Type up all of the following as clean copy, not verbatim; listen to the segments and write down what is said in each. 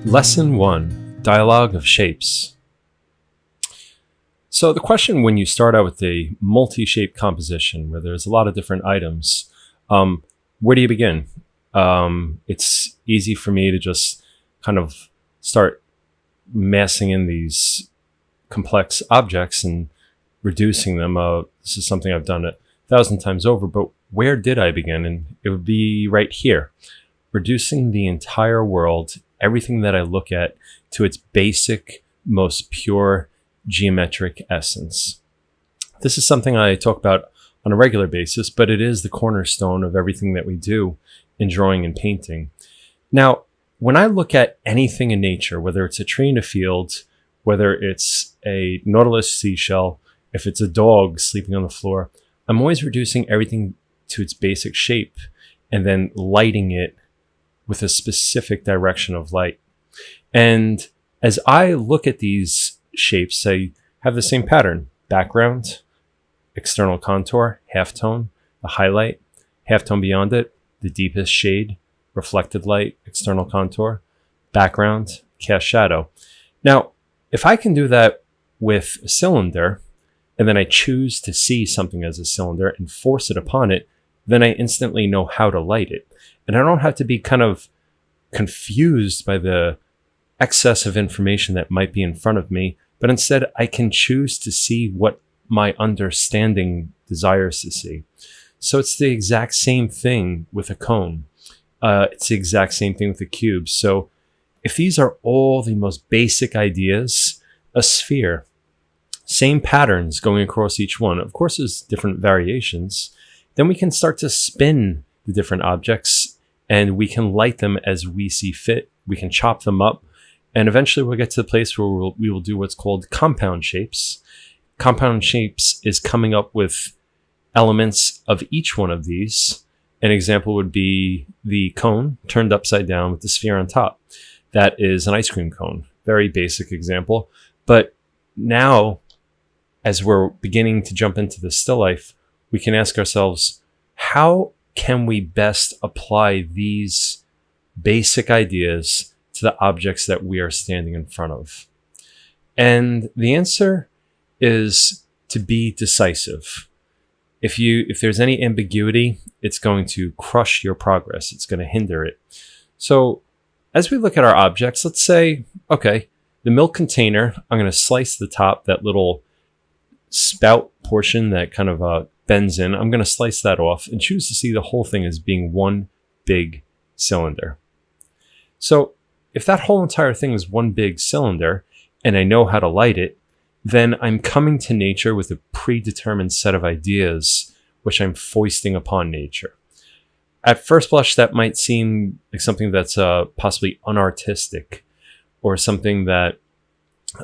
Lesson 1, Dialogue of Shapes. So the question when you start out with a multi-shape composition where there's a lot of different items, where do you begin? It's easy for me to just kind of start massing in these complex objects and reducing them. This is something I've done 1,000 times over, but where did I begin? And it would be right here, reducing the entire world, everything that I look at, to its basic, most pure geometric essence. This is something I talk about on a regular basis, but it is the cornerstone of everything that we do in drawing and painting. Now, when I look at anything in nature, whether it's a tree in a field, whether it's a nautilus seashell, if it's a dog sleeping on the floor, I'm always reducing everything to its basic shape and then lighting it with a specific direction of light. And as I look at these shapes, I have the same pattern: background, external contour, halftone, the highlight, halftone beyond it, the deepest shade, reflected light, external contour, background, cast shadow. Now, if I can do that with a cylinder, and then I choose to see something as a cylinder and force it upon it, then I instantly know how to light it. And I don't have to be kind of confused by the excess of information that might be in front of me, but instead I can choose to see what my understanding desires to see. So it's the exact same thing with a cone. It's the exact same thing with a cube. So if these are all the most basic ideas, a sphere, same patterns going across each one. Of course, there's different variations. Then we can start to spin the different objects and we can light them as we see fit. We can chop them up. And eventually we'll get to the place where we will do what's called compound shapes. Compound shapes is coming up with elements of each one of these. An example would be the cone turned upside down with the sphere on top. That is an ice cream cone. Very basic example. But now, as we're beginning to jump into the still life, we can ask ourselves, how can we best apply these basic ideas to the objects that we are standing in front of? And the answer is to be decisive. If there's any ambiguity, it's going to crush your progress. It's going to hinder it. So as we look at our objects, let's say, okay, the milk container, I'm going to slice the top, that little spout portion that kind of bends in. I'm going to slice that off and choose to see the whole thing as being one big cylinder. So if that whole entire thing is one big cylinder and I know how to light it, then I'm coming to nature with a predetermined set of ideas which I'm foisting upon nature. At first blush, that might seem like something that's possibly unartistic or something that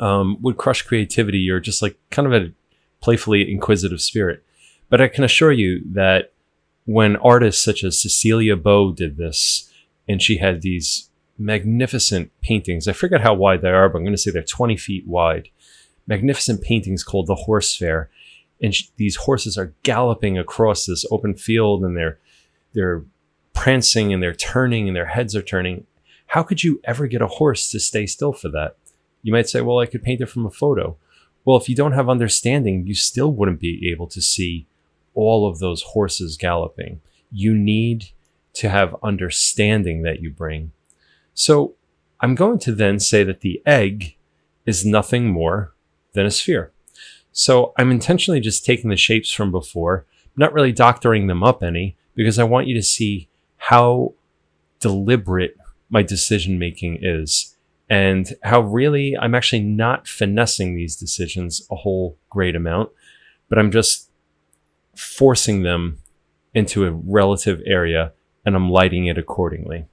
would crush creativity or just like kind of a playfully inquisitive spirit. But I can assure you that when artists such as Cecilia Beau did this, and she had these magnificent paintings, I forget how wide they are, but I'm going to say they're 20 feet wide, magnificent paintings called The Horse Fair. And these horses are galloping across this open field and they're prancing and they're turning and their heads are turning. How could you ever get a horse to stay still for that? You might say, well, I could paint it from a photo. Well, if you don't have understanding, you still wouldn't be able to see all of those horses galloping. You need to have understanding that you bring. So I'm going to then say that the egg is nothing more than a sphere. So I'm intentionally just taking the shapes from before, not really doctoring them up any, because I want you to see how deliberate my decision making is and how really I'm actually not finessing these decisions a whole great amount, but I'm just forcing them into a relative area and I'm lighting it accordingly.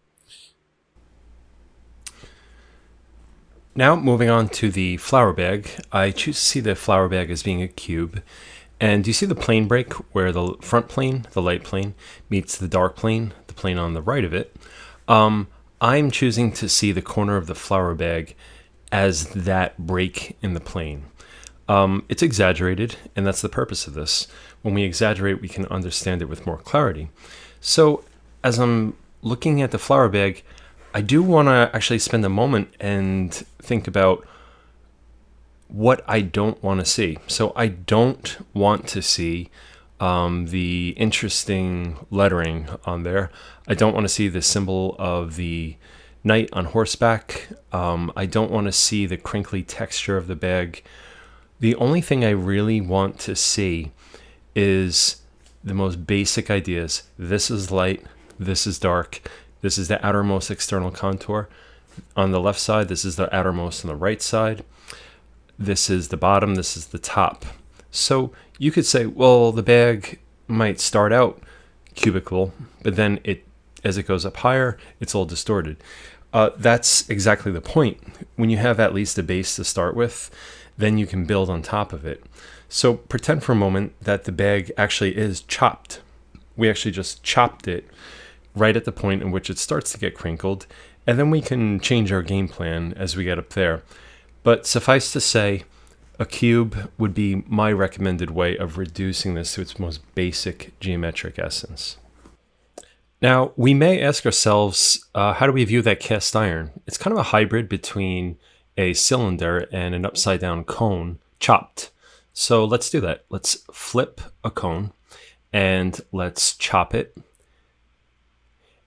Now moving on to the flower bag, I choose to see the flower bag as being a cube. And do you see the plane break where the front plane, the light plane, meets the dark plane, the plane on the right of it? I'm choosing to see the corner of the flower bag as that break in the plane. It's exaggerated, and that's the purpose of this. When we exaggerate, we can understand it with more clarity. So as I'm looking at the flower bag, I do want to actually spend a moment and think about what I don't want to see. So I don't want to see the interesting lettering on there. I don't want to see the symbol of the knight on horseback. I don't want to see the crinkly texture of the bag. The only thing I really want to see is the most basic ideas. This is light, this is dark, this is the outermost external contour. On the left side, this is the outermost on the right side. This is the bottom, this is the top. So you could say, well, the bag might start out cubical, but then as it goes up higher, it's all distorted. That's exactly the point. When you have at least a base to start with, then you can build on top of it. So pretend for a moment that the bag actually is chopped. We actually just chopped it right at the point in which it starts to get crinkled, and then we can change our game plan as we get up there. But suffice to say, a cube would be my recommended way of reducing this to its most basic geometric essence. Now, we may ask ourselves, how do we view that cast iron? It's kind of a hybrid between a cylinder and an upside down cone chopped. So let's do that. Let's flip a cone and let's chop it.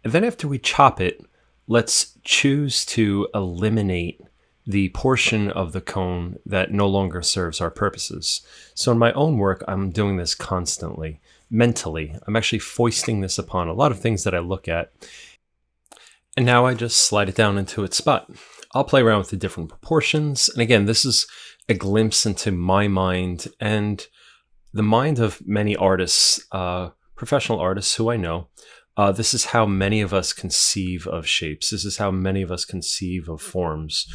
And then after we chop it, let's choose to eliminate the portion of the cone that no longer serves our purposes. So in my own work, I'm doing this constantly, mentally. I'm actually foisting this upon a lot of things that I look at. And now I just slide it down into its spot. I'll play around with the different proportions. And again, this is a glimpse into my mind and the mind of many artists, professional artists who I know. This is how many of us conceive of shapes. This is how many of us conceive of forms.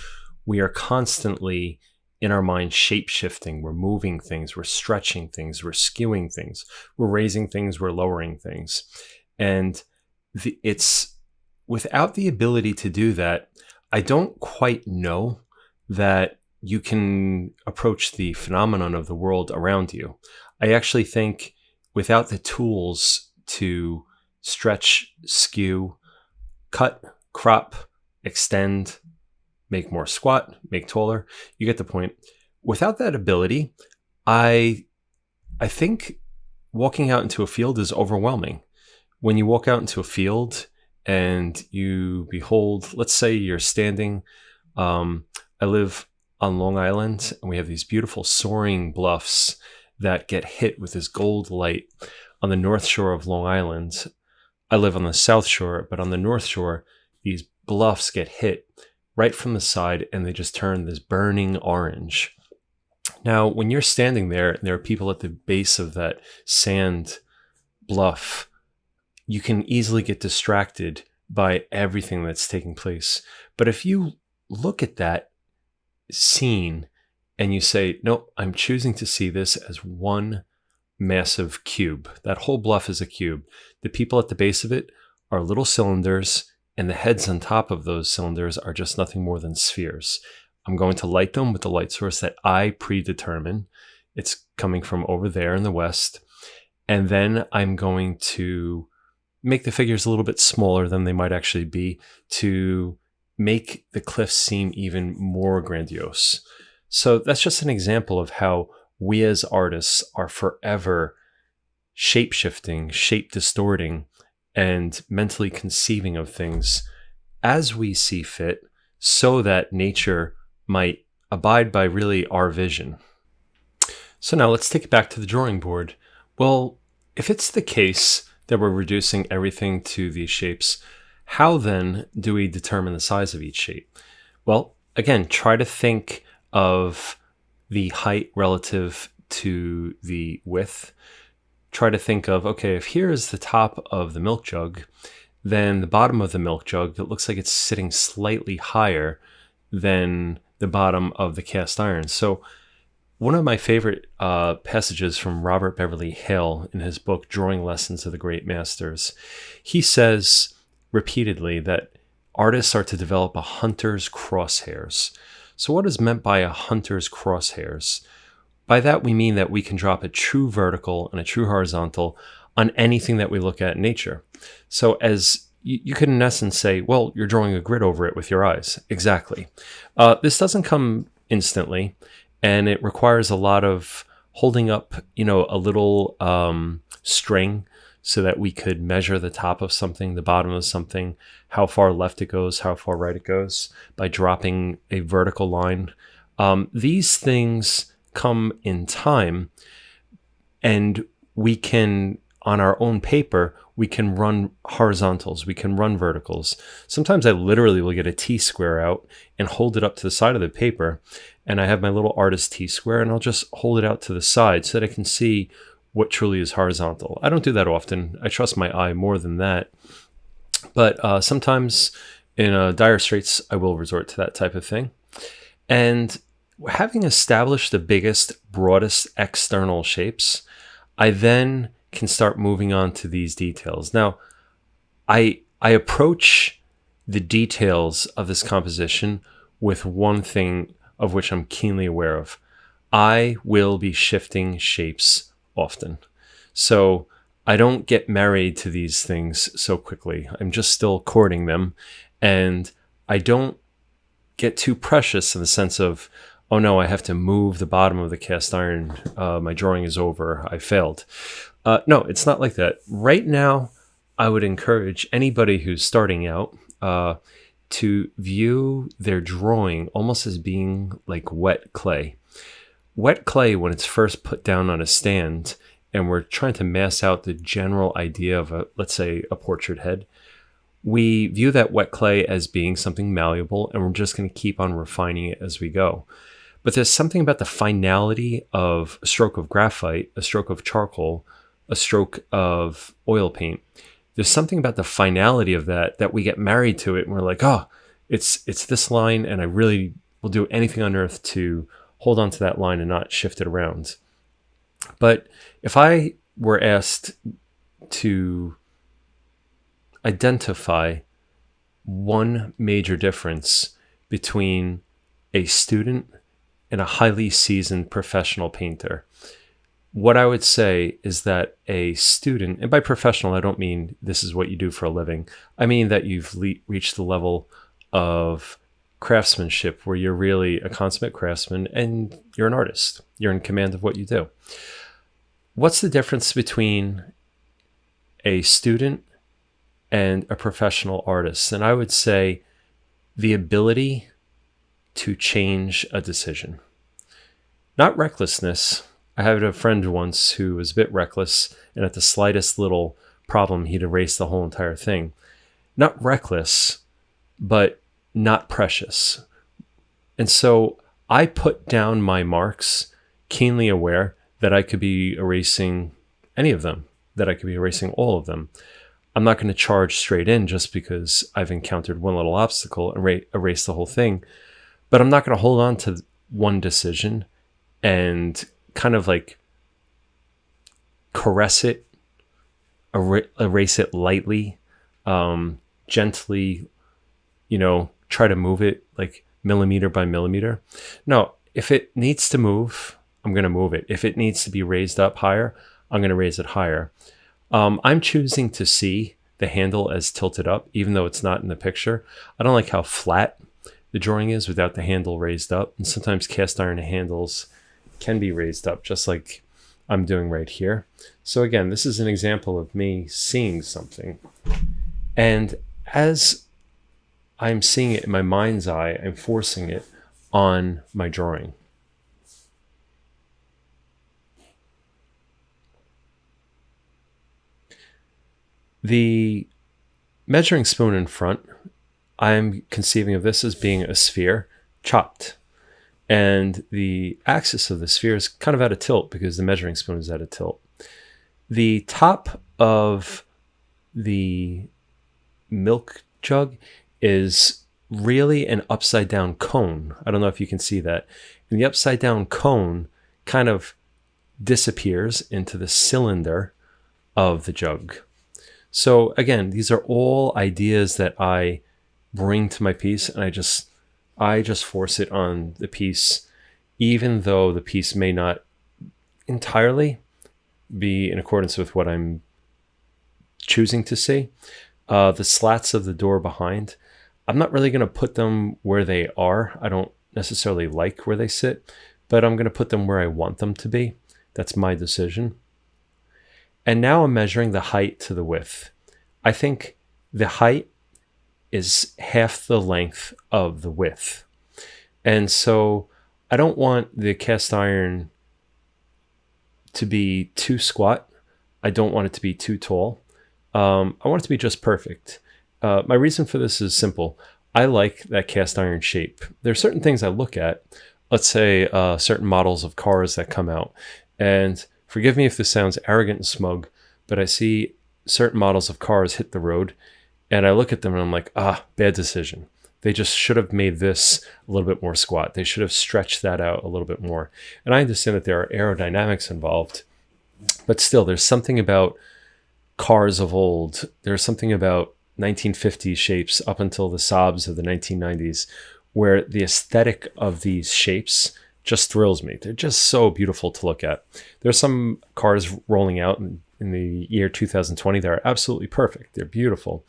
We are constantly in our mind shape-shifting. We're moving things, we're stretching things, we're skewing things, we're raising things, we're lowering things. And it's without the ability to do that, I don't quite know that you can approach the phenomenon of the world around you. I actually think without the tools to stretch, skew, cut, crop, extend, make more squat, make taller, you get the point. Without that ability, I think walking out into a field is overwhelming. When you walk out into a field and you behold, let's say you're standing, I live on Long Island, and we have these beautiful soaring bluffs that get hit with this gold light on the north shore of Long Island. I live on the south shore, but on the north shore, these bluffs get hit right from the side, and they just turn this burning orange. Now, when you're standing there, and there are people at the base of that sand bluff, you can easily get distracted by everything that's taking place. But if you look at that scene and you say, no, I'm choosing to see this as one massive cube. That whole bluff is a cube. The people at the base of it are little cylinders, and the heads on top of those cylinders are just nothing more than spheres. I'm going to light them with the light source that I predetermine. It's coming from over there in the west. And then I'm going to make the figures a little bit smaller than they might actually be to make the cliffs seem even more grandiose. So that's just an example of how we as artists are forever shape-shifting, shape-distorting, and mentally conceiving of things as we see fit so that nature might abide by really our vision. So now let's take it back to the drawing board. Well, if it's the case that we're reducing everything to these shapes, how then do we determine the size of each shape? Well, again, try to think of the height relative to the width. Try to think of, okay, if here is the top of the milk jug, then the bottom of the milk jug, it looks like it's sitting slightly higher than the bottom of the cast iron. So one of my favorite passages from Robert Beverly Hale in his book, Drawing Lessons of the Great Masters, he says repeatedly that artists are to develop a hunter's crosshairs. So what is meant by a hunter's crosshairs? By that, we mean that we can drop a true vertical and a true horizontal on anything that we look at in nature. So as you could in essence say, well, you're drawing a grid over it with your eyes. Exactly. This doesn't come instantly, and it requires a lot of holding up, a little string so that we could measure the top of something, the bottom of something, how far left it goes, how far right it goes, by dropping a vertical line. These things come in time, and we can, on our own paper, we can run horizontals, we can run verticals. Sometimes I literally will get a T-square out and hold it up to the side of the paper, and I have my little artist T-square, and I'll just hold it out to the side so that I can see what truly is horizontal. I don't do that often. I trust my eye more than that. But sometimes in dire straits, I will resort to that type of thing. And having established the biggest, broadest external shapes, I then can start moving on to these details. Now, I approach the details of this composition with one thing of which I'm keenly aware of. I will be shifting shapes often. So I don't get married to these things so quickly. I'm just still courting them. And I don't get too precious in the sense of, oh no, I have to move the bottom of the cast iron. My drawing is over. I failed. No, it's not like that. Right now, I would encourage anybody who's starting out to view their drawing almost as being like wet clay. Wet clay, when it's first put down on a stand and we're trying to mass out the general idea of, let's say, a portrait head, we view that wet clay as being something malleable, and we're just going to keep on refining it as we go. But there's something about the finality of a stroke of graphite, a stroke of charcoal, a stroke of oil paint. There's something about the finality of that we get married to it, and we're like, oh, it's this line, and I really will do anything on earth to hold on to that line and not shift it around. But if I were asked to identify one major difference between a student and a highly seasoned professional painter, what I would say is that a student, and by professional, I don't mean this is what you do for a living. I mean that you've reached the level of craftsmanship where you're really a consummate craftsman and you're an artist. You're in command of what you do. What's the difference between a student and a professional artist? And I would say the ability to change a decision. Not recklessness. I had a friend once who was a bit reckless, and at the slightest little problem, he'd erase the whole entire thing. Not reckless, but not precious. And so I put down my marks, keenly aware that I could be erasing any of them, that I could be erasing all of them. I'm not going to charge straight in just because I've encountered one little obstacle and erase the whole thing. But I'm not going to hold on to one decision and kind of like caress it, erase it lightly, gently, try to move it like millimeter by millimeter. No, if it needs to move, I'm going to move it. If it needs to be raised up higher, I'm going to raise it higher. I'm choosing to see the handle as tilted up, even though it's not in the picture. I don't like how flat the drawing is without the handle raised up. And sometimes cast iron handles can be raised up, just like I'm doing right here. So again, this is an example of me seeing something. And as I'm seeing it in my mind's eye, I'm forcing it on my drawing. The measuring spoon in front, I'm conceiving of this as being a sphere chopped. And the axis of the sphere is kind of at a tilt because the measuring spoon is at a tilt. The top of the milk jug is really an upside down cone. I don't know if you can see that. And the upside down cone kind of disappears into the cylinder of the jug. So again, these are all ideas that I bring to my piece, and I just force it on the piece, even though the piece may not entirely be in accordance with what I'm choosing to see. The slats of the door behind, I'm not really going to put them where they are. I don't necessarily like where they sit, but I'm going to put them where I want them to be. That's my decision. And now I'm measuring the height to the width. I think the height is half the length of the width. And so I don't want the cast iron to be too squat. I don't want it to be too tall. I want it to be just perfect. My reason for this is simple. I like that cast iron shape. There are certain things I look at, let's say certain models of cars that come out. And forgive me if this sounds arrogant and smug, but I see certain models of cars hit the road and I look at them and I'm like, bad decision. They just should have made this a little bit more squat. They should have stretched that out a little bit more. And I understand that there are aerodynamics involved, but still there's something about cars of old. There's something about 1950s shapes up until the Saabs of the 1990s where the aesthetic of these shapes just thrills me. They're just so beautiful to look at. There's some cars rolling out in the year 2020 that are absolutely perfect. They're beautiful.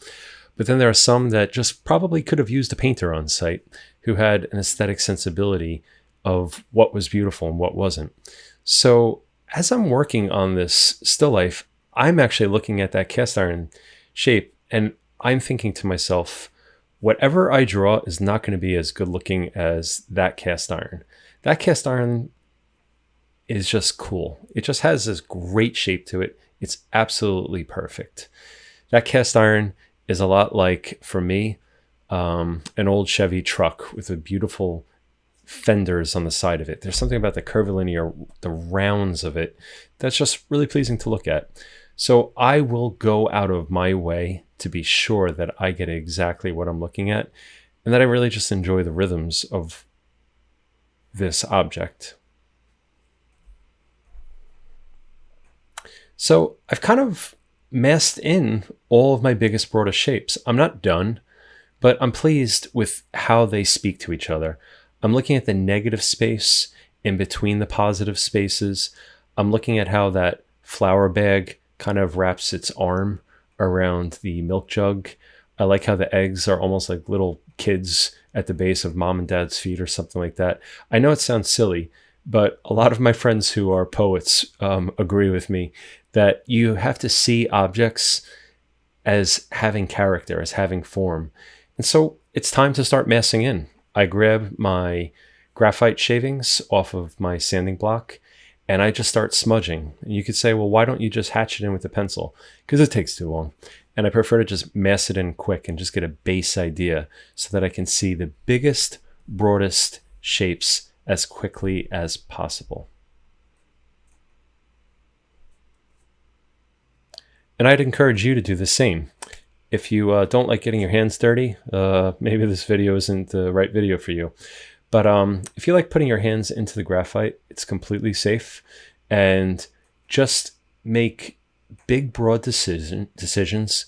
But then there are some that just probably could have used a painter on site who had an aesthetic sensibility of what was beautiful and what wasn't. So as I'm working on this still life, I'm actually looking at that cast iron shape and I'm thinking to myself, whatever I draw is not going to be as good looking as that cast iron. That cast iron is just cool. It just has this great shape to it. It's absolutely perfect. That cast iron is a lot like, for me, an old Chevy truck with a beautiful fenders on the side of it. There's something about the curvilinear, the rounds of it, that's just really pleasing to look at. So I will go out of my way to be sure that I get exactly what I'm looking at and that I really just enjoy the rhythms of this object. So I've kind of masked in all of my biggest, broadest shapes. I'm not done, but I'm pleased with how they speak to each other. I'm looking at the negative space in between the positive spaces. I'm looking at how that flour bag kind of wraps its arm around the milk jug. I like how the eggs are almost like little kids at the base of mom and dad's feet or something like that. I know it sounds silly, but a lot of my friends who are poets agree with me that you have to see objects as having character, as having form. And so it's time to start massing in. I grab my graphite shavings off of my sanding block and I just start smudging. And you could say, well, why don't you just hatch it in with a pencil? Because it takes too long. And I prefer to just mass it in quick and just get a base idea so that I can see the biggest, broadest shapes as quickly as possible. And I'd encourage you to do the same. If you don't like getting your hands dirty, maybe this video isn't the right video for you. But if you like putting your hands into the graphite, it's completely safe. And just make big, broad decisions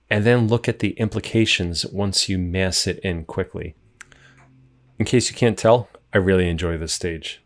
and then look at the implications once you mass it in quickly. In case you can't tell, I really enjoy this stage.